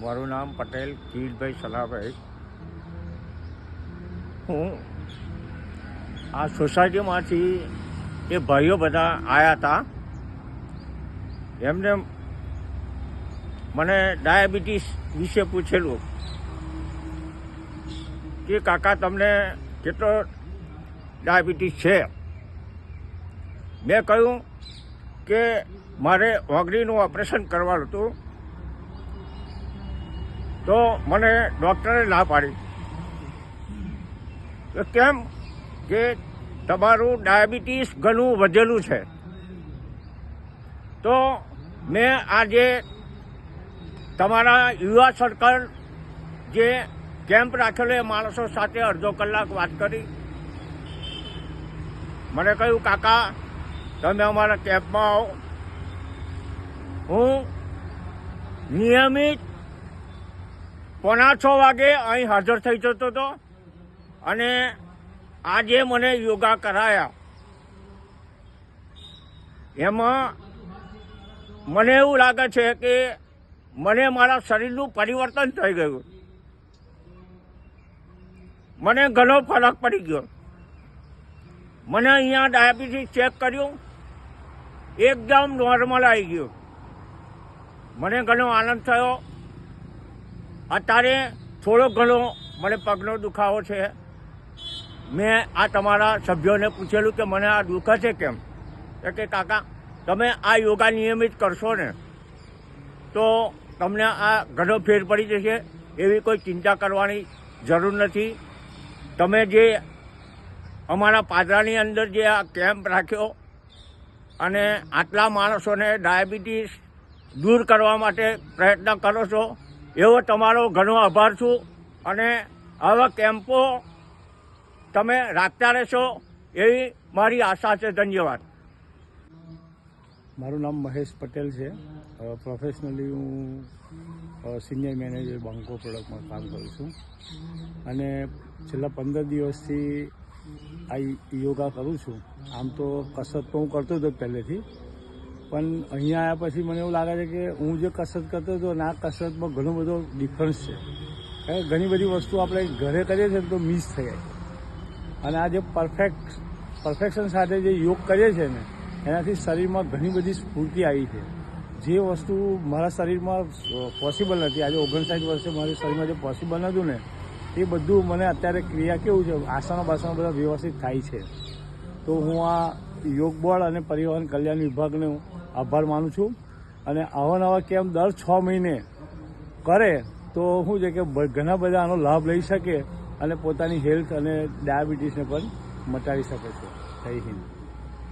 મારું નામ પટેલ કિરીટભાઈ સલાભાઈ. હું આ સોસાયટીમાંથી એ ભાઈઓ બધા આવ્યા હતા. એમને મને ડાયાબિટીસ વિશે પૂછેલું કે કાકા તમને કેટલો ડાયાબિટીસ છે. મેં કહ્યું કે મારે ઓગળીનું ઓપરેશન કરવાનું હતું. તો મને ડૉક્ટરે ના પાડી કે કેમ કે તમારું ડાયાબિટીસ ઘણું વધેલું છે. તો મેં આજે તમારા યુવા સર્કલ જે કેમ્પ રાખેલો એ માણસો સાથે અડધો કલાક વાત કરી. મને કહ્યું કાકા તમે અમારા કેમ્પમાં આવો. હું નિયમિત 5:45 વાગે અહીં હાજર થઈ જતો હતો અને આજે મને યોગા કરાયા. એમાં મને એવું લાગે છે કે મને મારા શરીરનું પરિવર્તન થઈ ગયું. મને ઘણો ફરક પડી ગયો. મને અહીંયા ડાયાબિટીસ ચેક કર્યું, એકદમ નોર્મલ આવી ગયું. મને ઘણો આનંદ થયો. અત્યારે થોડો ઘણો મને પગનો દુખાવો છે. મેં આ તમારા સભ્યોને પૂછેલું કે મને આ દુખે છે કેમ, કે કાકા તમે આ યોગા નિયમિત કરશો ને તો તમને આ ઘણો ફેર પડી જશે. એવી કોઈ ચિંતા કરવાની જરૂર નથી. તમે જે અમારા પાદરાની અંદર જે આ કેમ્પ રાખ્યો અને આટલા માણસોને ડાયાબિટીસ દૂર કરવા માટે પ્રયત્ન કરો છો, એવો તમારો ઘણો આભાર છું. અને આવા કેમ્પો તમે રાખતા રહેશો એવી મારી આશા છે. ધન્યવાદ. મારું નામ મહેશ પટેલ છે. પ્રોફેશનલી હું સિનિયર મેનેજર બાંકો પ્રોડક્ટમાં કામ કરું છું અને છેલ્લા 15 દિવસથી આ યોગા કરું છું. આમ તો કસરત તો હું કરતો હતો પહેલેથી, પણ અહીંયા આવ્યા પછી મને એવું લાગે છે કે હું જે કસરત કરતો હતો અને આ કસરતમાં ઘણો બધો ડિફરન્સ છે. ઘણી બધી વસ્તુ આપણે ઘરે કરીએ છીએ તો મિસ થઈ જાય અને આ જે પરફેક્શન સાથે જે યોગ કરીએ છીએ ને એનાથી શરીરમાં ઘણી બધી સ્ફૂર્તિ આવી છે. જે વસ્તુ મારા શરીરમાં પોસિબલ નથી, આજે 59 વર્ષે મારા શરીરમાં જે પોસિબલ નહોતું ને એ બધું મને અત્યારે ક્રિયા કેવું છે, આસનો બાસનો બધા વ્યવસ્થિત થાય છે. તો હું આ યોગ બોર્ડ અને પરિવહન કલ્યાણ વિભાગને આભાર માનું છું. અને આવા નવા કેમ્પ દર 6 મહિને કરે તો શું છે કે ઘણા બધા આનો લાભ લઈ શકે અને પોતાની હેલ્થ અને ડાયાબિટીસને પણ મટાડી શકે છે. જય હિન્દ.